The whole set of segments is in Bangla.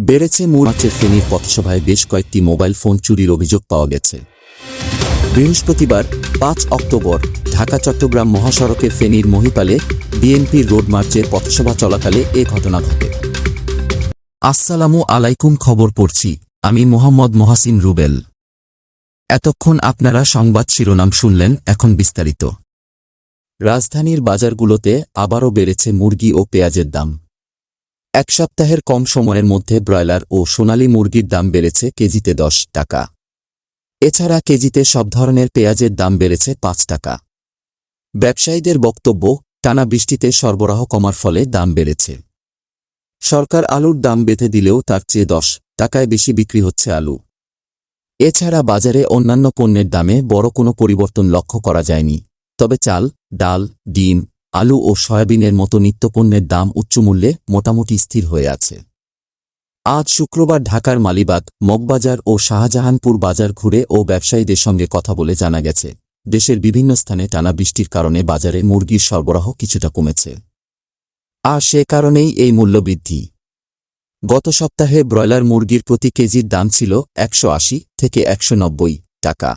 বেড়েছে মাছের ফেনীর পথসভায় বেশ কয়েকটি মোবাইল ফোন চুরির অভিযোগ পাওয়া গেছে। বৃহস্পতিবার ৫ অক্টোবর ঢাকা চট্টগ্রাম মহাসড়কের ফেনীর মহিপালে বিএনপির রোড মার্চের পথসভা চলাকালে এ ঘটনা ঘটে। আসসালামু আলাইকুম, খবর পড়ছি আমি মোহাম্মদ মহাসিন রুবেল। এতক্ষণ আপনারা সংবাদ শিরোনাম শুনলেন, এখন বিস্তারিত। রাজধানীর বাজারগুলোতে আবারও বেড়েছে মুরগি ও পেঁয়াজের দাম। এক সপ্তাহের কম সময়ের মধ্যে ব্রয়লার ও সোনালী মুরগির দাম বেড়েছে কেজিতে ১০ টাকা। এছাড়া কেজিতে সব ধরনের পেঁয়াজের দাম বেড়েছে ৫ টাকা। ব্যবসায়ীদের বক্তব্য, টানা বৃষ্টিতে সরবরাহ কমার ফলে দাম বেড়েছে। সরকার আলুর দাম বেঁধে দিলেও তার চেয়ে ১০ টাকায় বেশি বিক্রি হচ্ছে আলু। এছাড়া বাজারে অন্যান্য পণ্যের দামে বড় কোনো পরিবর্তন লক্ষ্য করা যায়নি, তবে চাল, ডাল, ডিম, আলু ও সয়াবিনের মতো নিত্যপণ্যের দাম উচ্চমূল্যে মোটামুটি স্থির হয়ে আছে। আজ শুক্রবার ঢাকার মালিবাগ, মগবাজার ও শাহজাহানপুর বাজার ঘুরে ও ব্যবসায়ীদের সঙ্গে কথা বলে জানা গেছে, দেশের বিভিন্ন স্থানে টানা বৃষ্টির কারণে বাজারে মুরগির সরবরাহ কিছুটা কমেছে। আর সে কারণেই এই মূল্যবৃদ্ধি। গত সপ্তাহে ব্রয়লার মুরগির প্রতি কেজির দাম ছিল ১৮০ থেকে ১৯০ টাকা।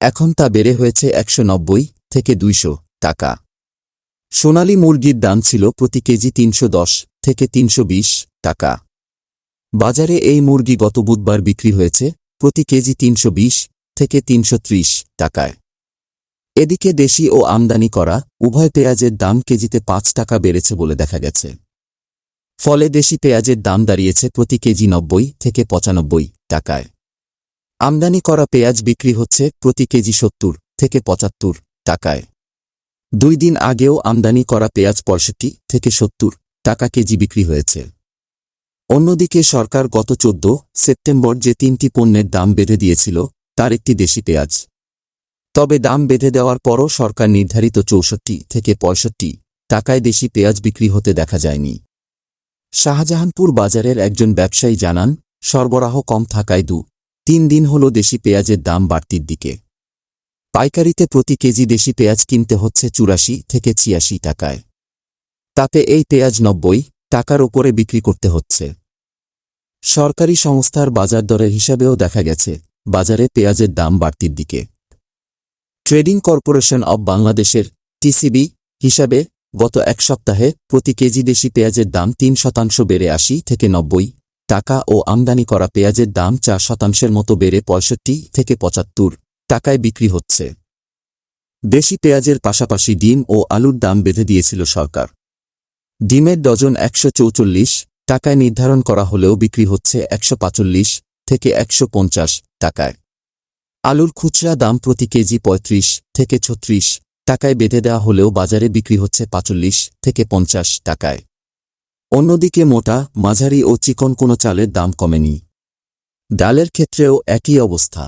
এখন তা বেড়ে হয়েছে ১৯০ থেকে ২০০ টাকা। সোনালী মুরগির দাম ছিল প্রতি কেজি ৩১০ থেকে ৩২০ টাকা। বাজারে এই মুরগি গত বুধবার বিক্রি হয়েছে প্রতি কেজি ৩২০ থেকে ৩৩০ টাকায়। এদিকে দেশি ও আমদানি করা উভয় পেঁয়াজের দাম কেজিতে ৫ টাকা বেড়েছে বলে দেখা গেছে। ফলে দেশি পেঁয়াজের দাম দাঁড়িয়েছে প্রতি কেজি ৯০ থেকে ৯৫ টাকায়। আমদানি করা পেঁয়াজ বিক্রি হচ্ছে প্রতি কেজি ৭০ থেকে ৭৫ টাকায়। ২ দিন আগেও আমদানি করা পেঁয়াজ ৬৫ থেকে ৭০ টাকা কেজি বিক্রি হয়েছে। অন্যদিকে সরকার গত ১৪ সেপ্টেম্বর যে ৩টি পণ্যের দাম বেঁধে দিয়েছিল তার একটি দেশি পেঁয়াজ। তবে দাম বেঁধে দেওয়ার পরও সরকার নির্ধারিত ৬৪ থেকে ৬৫ টাকায় দেশি পেঁয়াজ বিক্রি হতে দেখা যায়নি। শাহজাহানপুর বাজারের একজন ব্যবসায়ী জানান, সরবরাহ কম থাকায় ২-৩ দিন হল দেশি পেঁয়াজের দাম বাড়তির দিকে। পাইকারিতে প্রতি কেজি দেশি পেঁয়াজ কিনতে হচ্ছে ৮৪ থেকে ৮৬ টাকায়। তাতে এই পেঁয়াজ ৯০ টাকার ওপরে বিক্রি করতে হচ্ছে। সরকারি সংস্থার বাজার দরের হিসাবেও দেখা গেছে বাজারে পেঁয়াজের দাম বাড়তির দিকে। ট্রেডিং কর্পোরেশন অব বাংলাদেশের টিসিবি হিসাবে গত এক সপ্তাহে প্রতি কেজি দেশি পেঁয়াজের দাম ৩% বেড়ে ৮০ থেকে ৯০ টাকা ও আমদানি করা পেঁয়াজের দাম ৪% মতো বেড়ে ৬৫ থেকে ৭৫ টাকায় বিক্রি হচ্ছে। দেশি পেঁয়াজের পাশাপাশি ডিম ও আলুর দাম বেঁধে দিয়েছিল সরকার। ডিমের ডজন ১৪৪ টাকায় নির্ধারণ করা হলেও বিক্রি হচ্ছে ১৪৫ থেকে ১৫০ টাকায়। আলুর খুচরা দাম প্রতি কেজি ৩৫ থেকে ৩৬ টাকায় বেঁধে দেওয়া হলেও বাজারে বিক্রি হচ্ছে ৪৫ থেকে ৫০ টাকায়। অন্যদিকে মোটা, মাঝারি ও চিকন কোনো চালের দাম কমেনি। ডালের ক্ষেত্রেও একই অবস্থা।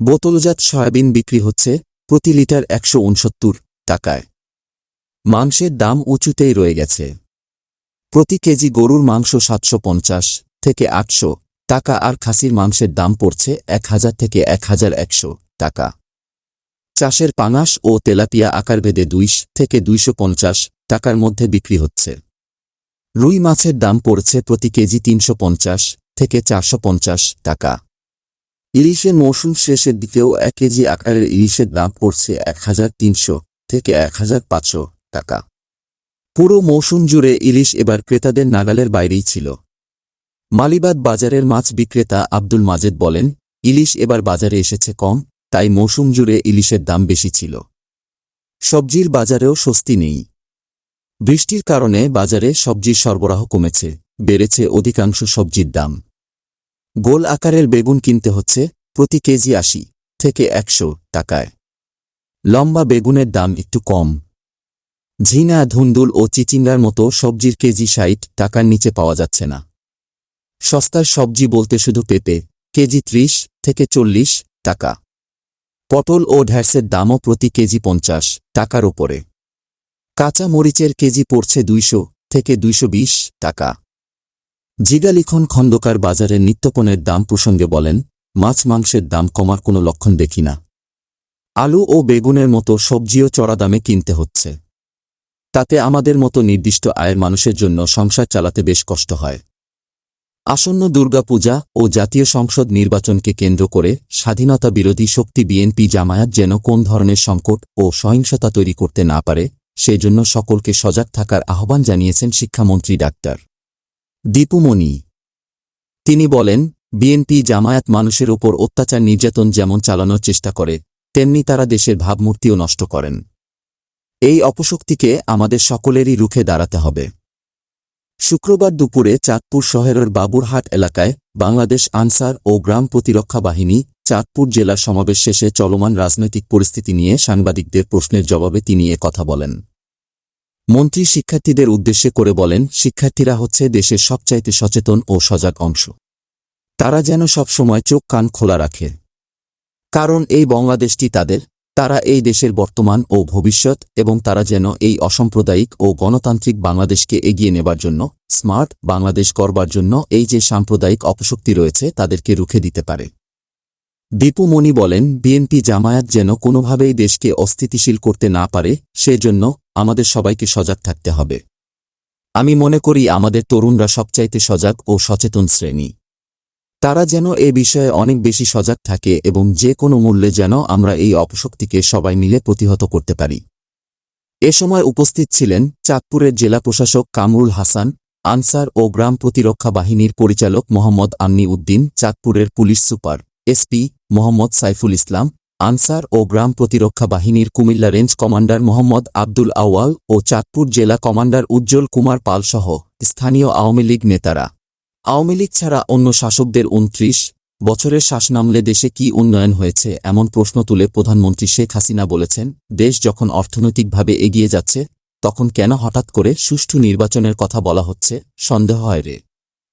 বোতলজাত সয়াবিন বিক্রি হচ্ছে প্রতি লিটার ১৬৯ টাকায়। মাংসের দাম উঁচুতেই রয়ে গেছে। প্রতি কেজি গরুর মাংস ৭৫০ থেকে ৮০০ টাকা আর খাসির মাংসের দাম পড়ছে ১০০০ থেকে ১১০০ টাকা। চাষের পাঙাশ ও তেলাপিয়া আকারভেদে ২০ থেকে ২৫০ টাকার মধ্যে বিক্রি হচ্ছে। রুই মাছের দাম পড়ছে প্রতি কেজি ৩৫০ থেকে ৪৫০ টাকা। ইলিশের মৌসুম শেষের দিকেও ১ কেজি আকারের ইলিশের দাম পড়ছে ১৩০০ থেকে ১৫০০ টাকা। পুরো মৌসুম জুড়ে ইলিশ এবার ক্রেতাদের নাগালের বাইরেই ছিল। মালিবাগ বাজারের মাছ বিক্রেতা আব্দুল মাজেদ বলেন, ইলিশ এবার বাজারে এসেছে কম, তাই মৌসুম জুড়ে ইলিশের দাম বেশি ছিল। সবজির বাজারেও স্বস্তি নেই। বৃষ্টির কারণে বাজারে সবজির সরবরাহ কমেছে, বেড়েছে অধিকাংশ সবজির দাম। গোল আকারের বেগুন কিনতে হচ্ছে প্রতি কেজি ৮০ থেকে ১০০ টাকায়। লম্বা বেগুনের দাম একটু কম। ঝিঙা, ধুন্দুল ও চিচিঙ্গার মতো সবজির কেজি ৬০ টাকার নিচে পাওয়া যাচ্ছে না। সস্তার সবজি বলতে শুধু পেঁপে কেজি ৩০ থেকে ৪০ টাকা। পটল ও ঢ্যাঁড়সের দামও প্রতি কেজি ৫০ টাকার ওপরে। কাঁচা মরিচের কেজি পড়ছে ২০০ থেকে ২২০ টাকা। জিগা লিখন খন্দকার বাজারের নিত্যপণ্যের দাম প্রসঙ্গে বলেন, মাছ মাংসের দাম কমার কোনো লক্ষণ দেখি না। আলু ও বেগুনের মতো সবজিও চড়া দামে কিনতে হচ্ছে। তাতে আমাদের মতো নির্দিষ্ট আয়ের মানুষের জন্য সংসার চালাতে বেশ কষ্ট হয়। আসন্ন দুর্গাপূজা ও জাতীয় সংসদ নির্বাচনকে কেন্দ্র করে স্বাধীনতা বিরোধী শক্তি বিএনপি জামায়াত যেন কোন ধরনের সংকট ও সহিংসতা তৈরি করতে না পারে সেজন্য সকলকে সজাগ থাকার আহ্বান জানিয়েছেন শিক্ষামন্ত্রী ডাক্তার দীপু মনি। তিনি বলেন, বিএনপি জামায়াত মানুষের ওপর অত্যাচার নির্যাতন যেমন চালানোর চেষ্টা করে, তেমনি তারা দেশের ভাবমূর্তিও নষ্ট করেন। এই অপশক্তিকে আমাদের সকলেরই রুখে দাঁড়াতে হবে। শুক্রবার দুপুরে চাঁদপুর শহরের বাবুরহাট এলাকায় বাংলাদেশ আনসার ও গ্রাম প্রতিরক্ষা বাহিনী চাঁদপুর জেলার সমাবেশ শেষে চলমান রাজনৈতিক পরিস্থিতি নিয়ে সাংবাদিকদের প্রশ্নের জবাবে তিনি কথা বলেন। মন্ত্রী শিক্ষার্থীদের উদ্দেশ্যে করে বলেন, শিক্ষার্থীরা হচ্ছে দেশের সবচাইতে সচেতন ও সজাগ অংশ। তারা যেন সবসময় চোখ কান খোলা রাখে, কারণ এই বাংলাদেশটি তাদের। তারা এই দেশের বর্তমান ও ভবিষ্যৎ এবং তারা যেন এই অসাম্প্রদায়িক ও গণতান্ত্রিক বাংলাদেশকে এগিয়ে নেবার জন্য, স্মার্ট বাংলাদেশ গড়বার জন্য এই যে সাম্প্রদায়িক অপশক্তি রয়েছে তাদেরকে রুখে দিতে পারে। দীপু মনি বলেন, বিএনপি জামায়াত যেন কোনোভাবেই দেশকে অস্থিতিশীল করতে না পারে সেজন্য আমাদের সবাইকে সজাগ থাকতে হবে। আমি মনে করি আমাদের তরুণরা সবচাইতে সজাগ ও সচেতন শ্রেণী। তারা যেন এ বিষয়ে অনেক বেশি সজাগ থাকে এবং যে কোনো মূল্যে যেন আমরা এই অপশক্তিকে সবাই মিলে প্রতিহত করতে পারি। এ সময় উপস্থিত ছিলেন চাঁদপুরের জেলা প্রশাসক কামরুল হাসান, আনসার ও গ্রাম প্রতিরক্ষা বাহিনীর পরিচালক মোহাম্মদ আমনি উদ্দিন, চাঁদপুরের police super SP Mohammad Saiful Islam, Ansar ও গ্রাম প্রতিরক্ষা বাহিনীর কুমিল্লা রেঞ্জ কমান্ডার মোহাম্মদ আব্দুল আউয়াল ও চাঁদপুর জেলা কমান্ডার উজ্জ্বল কুমার পাল সহ স্থানীয় আওয়ামী লীগ নেতারা। আওয়ামী লীগ ছাড়া অন্য শাসকদের ২৯ বছরের শাসনামলে দেশে কি উন্নয়ন হয়েছে এমন প্রশ্ন তুলে প্রধানমন্ত্রী শেখ হাসিনা বলেছেন, দেশ যখন অর্থনৈতিকভাবে এগিয়ে যাচ্ছে তখন কেন হঠাৎ করে সুষ্ঠু নির্বাচনের কথা বলা হচ্ছে, সন্দেহ হয় রে।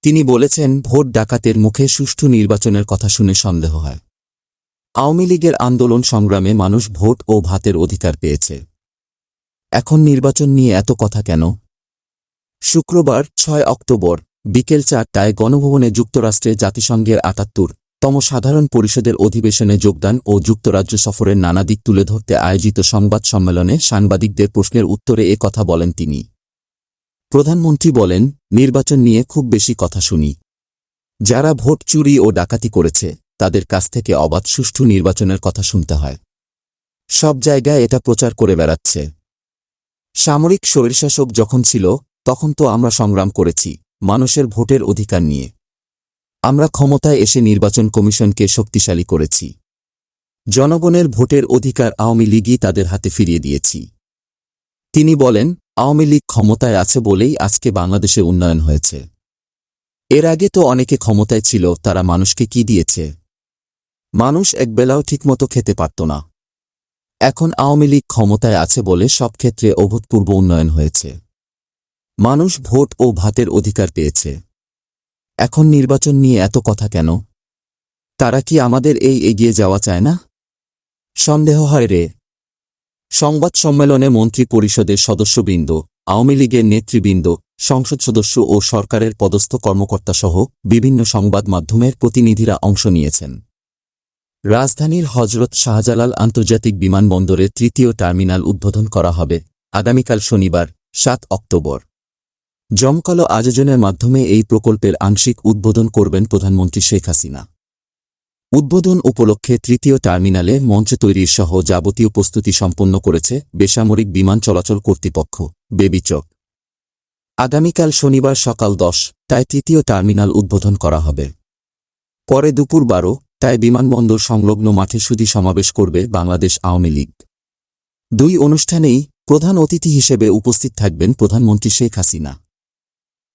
তিনি বলেছেন, ভোট ডাকাতের মুখে সুষ্ঠু নির্বাচনের কথা শুনে সন্দেহ হয়। আওয়ামী লীগের আন্দোলন সংগ্রামে মানুষ ভোট ও ভাতের অধিকার পেয়েছে, এখন নির্বাচন নিয়ে এত কথা কেন? শুক্রবার ৬ অক্টোবর বিকেল ৪টায় গণভবনে যুক্তরাষ্ট্রে জাতিসংঘের ৭৮তম সাধারণ পরিষদের অধিবেশনে যোগদান ও যুক্তরাজ্য সফরের নানা দিক তুলে ধরতে আয়োজিত সংবাদ সম্মেলনে সাংবাদিকদের প্রশ্নের উত্তরে এ কথা বলেন তিনি। প্রধানমন্ত্রী বলেন, নির্বাচন নিয়ে খুব বেশি কথা শুনি। যারা ভোট চুরি ও ডাকাতি করেছে তাদের কাছ থেকে অবাধ সুষ্ঠু নির্বাচনের কথা শুনতে হয়। সব জায়গায় এটা প্রচার করে বেড়াচ্ছে। সামরিক স্বৈরশাসক যখন ছিল তখন তো আমরা সংগ্রাম করেছি মানুষের ভোটের অধিকার নিয়ে। আমরা ক্ষমতায় এসে নির্বাচন কমিশনকে শক্তিশালী করেছি। জনগণের ভোটের অধিকার আওয়ামী লীগই তাদের হাতে ফিরিয়ে দিয়েছি। তিনি বলেন, আওয়ামী লীগ ক্ষমতায় আছে বলেই আজকে বাংলাদেশে উন্নয়ন হয়েছে। এর আগে তো অনেকে ক্ষমতায় ছিল, তারা মানুষকে কি দিয়েছে? মানুষ একবেলাও ঠিকমতো খেতে পারত না। এখন আওয়ামী লীগ ক্ষমতায় আছে বলে সব ক্ষেত্রে অভূতপূর্ব উন্নয়ন হয়েছে। মানুষ ভোট ও ভাতের অধিকার পেয়েছে। এখন নির্বাচন নিয়ে এত কথা কেন? তারা কি আমাদের এই এগিয়ে যাওয়া চায় না? সন্দেহ হয় রে। সংবাদ সম্মেলনে মন্ত্রী পরিষদের সদস্যবৃন্দ, আওয়ামী লীগের নেতৃবৃন্দ, সংসদ সদস্য ও সরকারের পদস্থ কর্মকর্তাসহ বিভিন্ন সংবাদ মাধ্যমের প্রতিনিধিরা অংশ নিয়েছেন। রাজধানীর হজরত শাহজালাল আন্তর্জাতিক বিমানবন্দরের ৩য় টার্মিনাল উদ্বোধন করা হবে আগামীকাল শনিবার ৭ অক্টোবর। জমকালো আয়োজনের মাধ্যমে এই প্রকল্পের আংশিক উদ্বোধন করবেন প্রধানমন্ত্রী শেখ হাসিনা। উদ্বোধন উপলক্ষে ৩য় টার্মিনালে মঞ্চ তৈরির সহ যাবতীয় প্রস্তুতি সম্পন্ন করেছে বেসামরিক বিমান চলাচল কর্তৃপক্ষ বেবিচক। আগামীকাল শনিবার সকাল ১০টায় ৩য় টার্মিনাল উদ্বোধন করা হবে। পরে দুপুর ১২টায় বিমানবন্দর সংলগ্ন মাঠে সুধী সমাবেশ করবে বাংলাদেশ আওয়ামী লীগ। দুই অনুষ্ঠানেই প্রধান অতিথি হিসেবে উপস্থিত থাকবেন প্রধানমন্ত্রী শেখ হাসিনা।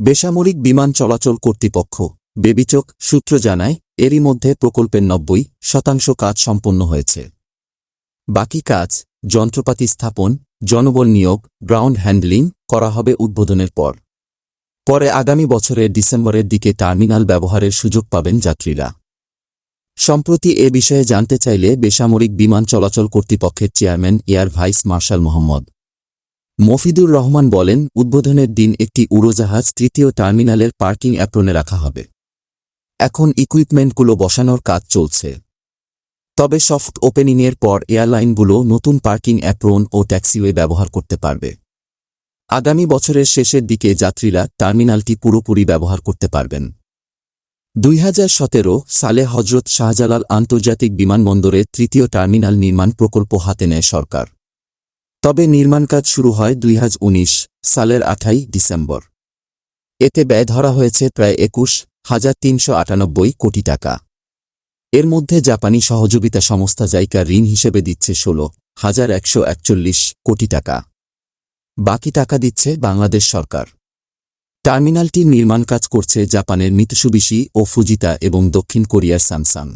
বেসামরিক বিমান চলাচল কর্তৃপক্ষ বেবিচক সূত্র জানায়, এরই মধ্যে প্রকল্পের ৯০% কাজ সম্পন্ন হয়েছে। বাকি কাজ, যন্ত্রপাতি স্থাপন, জনবল নিয়োগ, গ্রাউন্ড হ্যান্ডলিং করা হবে উদ্বোধনের পর। পরে আগামী বছরের ডিসেম্বরের দিকে টার্মিনাল ব্যবহারের সুযোগ পাবেন যাত্রীরা। সম্প্রতি এ বিষয়ে জানতে চাইলে বেসামরিক বিমান চলাচল কর্তৃপক্ষের chairman air vice marshal Mohammad Mafidur Rahman বলেন, উদ্বোধনের দিন একটি উড়োজাহাজ ৩য় টার্মিনালের পার্কিং অ্যাপ্রনে রাখা হবে। এখন ইকুইপমেন্টগুলো বসানোর কাজ চলছে। তবে সফট ওপেনিংয়ের পর এয়ারলাইনগুলো নতুন পার্কিং অ্যাপ্রন ও ট্যাক্সিওয়ে ব্যবহার করতে পারবে। আগামী বছরের শেষের দিকে যাত্রীরা টার্মিনালটি পুরোপুরি ব্যবহার করতে পারবেন। 2017 সালে হজরত শাহজালাল আন্তর্জাতিক বিমানবন্দরে তৃতীয় টার্মিনাল নির্মাণ প্রকল্প হাতে নেয় সরকার। তবে নির্মাণ কাজ শুরু হয় 2019 সালের 28 ডিসেম্বর। এতে ব্যয় ধরা হয়েছে প্রায় 21,398 কোটি টাকা। এর মধ্যে জাপানি সহযোগিতা সংস্থা জাইকা ঋণ হিসেবে দিচ্ছে 16,141 কোটি টাকা। বাকি টাকা দিচ্ছে বাংলাদেশ সরকার। টার্মিনালটির নির্মাণ কাজ করছে জাপানের মিতসুবিশি ও ফুজিতা এবং দক্ষিণ কোরিয়ার স্যামসাং।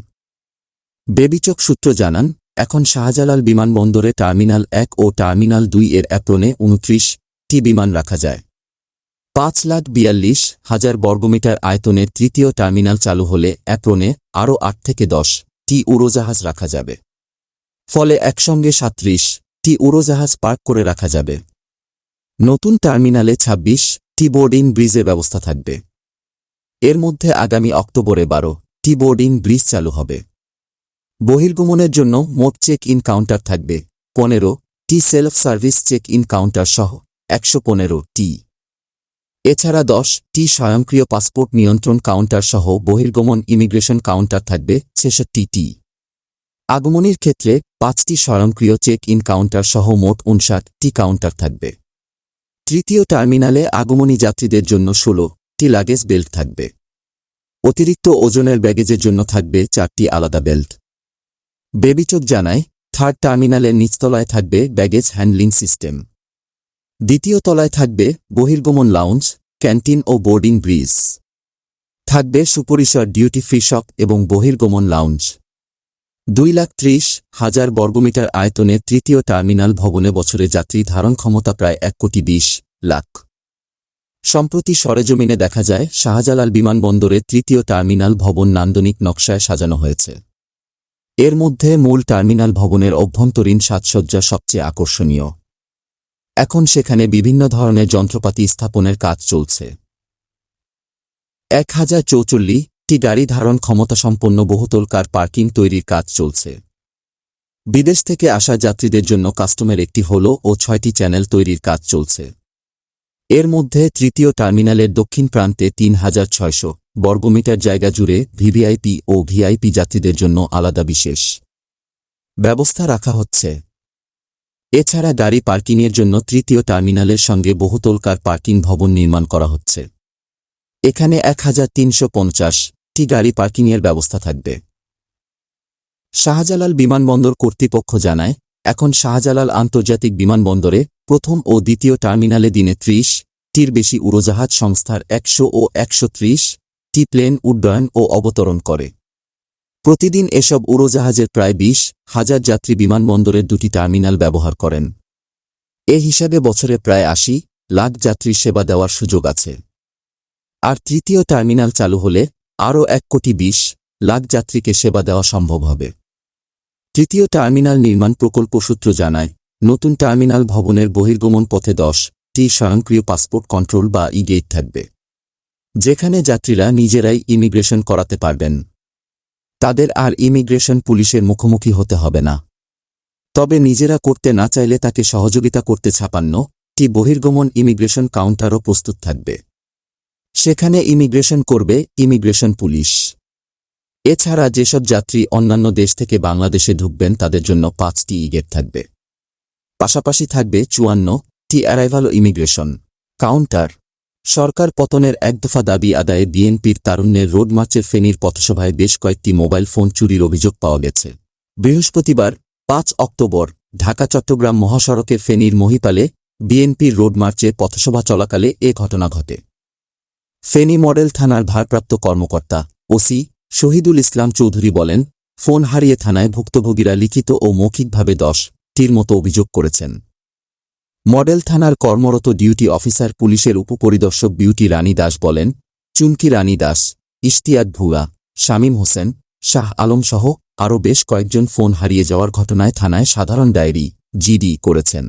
বেবিচক সূত্র জানান, এখন শাহজালাল বিমানবন্দরে টার্মিনাল 1 ও টার্মিনাল 2 এর অ্যাপ্রনে 29টি বিমান রাখা যায়। 5,42,000 বর্গমিটার আয়তনের তৃতীয় টার্মিনাল চালু হলে অ্যাপ্রনে আরও 8 থেকে 10টি উড়োজাহাজ রাখা যাবে। ফলে একসঙ্গে 37টি উড়োজাহাজ পার্ক করে রাখা যাবে। নতুন টার্মিনালে 26টি বোর্ডিং ব্রিজের ব্যবস্থা থাকবে। এর মধ্যে আগামী অক্টোবরে 12টি বোর্ডিং ব্রিজ চালু হবে। বহির্গমনের জন্য মোট চেক ইন কাউন্টার থাকবে 15টি, self service check in counter সহ 115টি। এছাড়া 10টি স্বয়ংক্রিয় পাসপোর্ট নিয়ন্ত্রণ কাউন্টার সহ বহির্গমন ইমিগ্রেশন কাউন্টার থাকবে 66টি। আগমনীর ক্ষেত্রে 5টি স্বয়ংক্রিয় চেক ইন কাউন্টার সহ মোট 59টি কাউন্টার থাকবে। তৃতীয় টার্মিনালে আগমনী যাত্রীদের জন্য 16টি লাগেজ বেল্ট থাকবে। অতিরিক্ত ওজনের ব্যাগেজের জন্য থাকবে 4টি আলাদা বেল্ট। বেবিচক জানায়, থার্ড টার্মিনালের নিচতলায় থাকবে ব্যাগেজ হ্যান্ডলিং সিস্টেম। দ্বিতীয় তলায় থাকবে বহির্গমন লাউঞ্জ, ক্যান্টিন ও বোর্ডিং ব্রিজ। থাকবে সুপরিসর ডিউটি ফ্রি শপ এবং বহির্গমন লাউঞ্জ। 2,30,000 বর্গমিটার আয়তনের তৃতীয় টার্মিনাল ভবনে বছরে যাত্রী ধারণ ক্ষমতা প্রায় 1,20,00,000। সম্প্রতি সরেজমিনে দেখা যায় শাহজালাল বিমানবন্দরের তৃতীয় টার্মিনাল ভবন নান্দনিক নকশায় সাজানো হয়েছে। এর মধ্যে মূল টার্মিনাল ভবনের অভ্যন্তরীণ সাজসজ্জা সবচেয়ে আকর্ষণীয়। এখন সেখানে বিভিন্ন ধরনের যন্ত্রপাতি স্থাপনের কাজ চলছে। 1,044টি গাড়ি ধারণ ক্ষমতাসম্পন্ন বহুতল কার পার্কিং তৈরির কাজ চলছে। বিদেশ থেকে আসা যাত্রীদের জন্য কাস্টমের একটি হল ও 6টি চ্যানেল তৈরির কাজ চলছে। এর মধ্যে তৃতীয় টার্মিনালের দক্ষিণ প্রান্তে 3,600 বর্গমিটার জায়গা জুড়ে ভিভিআইপি ও ভিআইপি যাত্রীদের জন্য আলাদা বিশেষ ব্যবস্থা রাখা হচ্ছে। এছাড়া গাড়ি পার্কিংয়ের জন্য তৃতীয় টার্মিনালের সঙ্গে বহুতল কার পার্কিং ভবন নির্মাণ করা হচ্ছে। এখানে 1,350টি গাড়ি পার্কিংয়ের ব্যবস্থা থাকবে। শাহজালাল বিমানবন্দর কর্তৃপক্ষ জানায়, এখন শাহজালাল আন্তর্জাতিক বিমানবন্দরে প্রথম ও দ্বিতীয় টার্মিনালে দিনে 30টির বেশি উড়োজাহাজ সংস্থার 100 ও 130টি প্লেন উড্ডয়ন ও অবতরণ করে। প্রতিদিন এসব উড়োজাহাজের প্রায় 20,000 যাত্রী বিমানবন্দরের 2টি টার্মিনাল ব্যবহার করেন। এ হিসাবে বছরে প্রায় 80 লাখ যাত্রীর সেবা দেওয়ার সুযোগ আছে। আর তৃতীয় টার্মিনাল চালু হলে আরও 1,20,00,000 যাত্রীকে সেবা দেওয়া সম্ভব হবে। তৃতীয় টার্মিনাল নির্মাণ প্রকল্প সূত্র জানায়, নতুন টার্মিনাল ভবনের বহির্গমন পথে 10টি স্বয়ংক্রিয় পাসপোর্ট কন্ট্রোল বা ই-গেট থাকবে, যেখানে যাত্রীরা নিজেরাই ইমিগ্রেশন করাতে পারবেন। তাদের আর ইমিগ্রেশন পুলিশের মুখোমুখি হতে হবে না। তবে নিজেরা করতে না চাইলে তাকে সহযোগিতা করতে 56টি বহির্গমন ইমিগ্রেশন কাউন্টারও প্রস্তুত থাকবে। সেখানে ইমিগ্রেশন করবে ইমিগ্রেশন পুলিশ। এছাড়া যেসব যাত্রী অন্যান্য দেশ থেকে বাংলাদেশে ঢুকবেন তাদের জন্য 5টি ই-গেট থাকবে। পাশাপাশি থাকবে 54টি অ্যারাইভাল ইমিগ্রেশন কাউন্টার। সরকার পতনের একদফা দাবি আদায়ে বিএনপির তারুণ্যের রোড মার্চের ফেনীর পথসভায় বেশ কয়েকটি মোবাইল ফোন চুরির অভিযোগ পাওয়া গেছে। বৃহস্পতিবার 5 অক্টোবর ঢাকা-চট্টগ্রাম মহাসড়কের ফেনীর মহিপালে বিএনপির রোড মার্চে পথসভা চলাকালে এ ঘটনা ঘটে। ফেনী মডেল থানার ভারপ্রাপ্ত কর্মকর্তা ওসি শহীদুল ইসলাম চৌধুরী বলেন, ফোন হারিয়ে থানায় ভুক্তভোগীরা লিখিত ও মৌখিকভাবে 10টির মতো অভিযোগ করেছেন। মডেল থানার কর্মরত ডিউটি অফিসার পুলিশের উপপরিদর্শক বিউটি রানী দাস বলেন, চুমকি রানী দাস, ইশতিয়াক ভুয়া, শামীম হোসেন, শাহ আলম সহ আরও বেশ কয়েকজন ফোন হারিয়ে যাওয়ার ঘটনায় থানায় সাধারণ ডায়েরি জিডি করেছেন।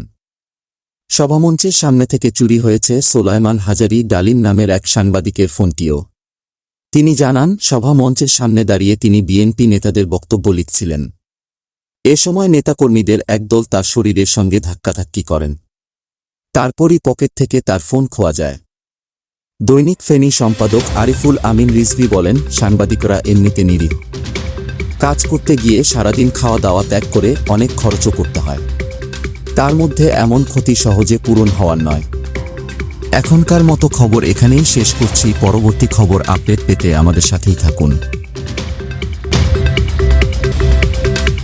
সভামঞ্চের সামনে থেকে চুরি হয়েছে সোলায়মান হাজারি ডালিম নামের এক সাংবাদিকের ফোনটিও। তিনি জানান, সভামঞ্চের সামনে দাঁড়িয়ে তিনি বিএনপি নেতাদের বক্তব্য লিখছিলেন। এ সময় নেতাকর্মীদের একদল তার শরীরের সঙ্গে ধাক্কাধাক্কি করেন। তারপরই পকেট থেকে তার ফোন খোয়া যায়। দৈনিক ফেনী সম্পাদক আরিফুল আমিন রিজভী বলেন, সাংবাদিকরা এমনিতে নিরীহ। কাজ করতে গিয়ে সারাদিন খাওয়া দাওয়া ত্যাগ করে অনেক খরচও করতে হয়। তার মধ্যে এমন ক্ষতি সহজে পূরণ হওয়ার নয়। এখনকার মতো খবর এখানেই শেষ করছি। পরবর্তী খবর আপডেট পেতে আমাদের সাথেই থাকুন।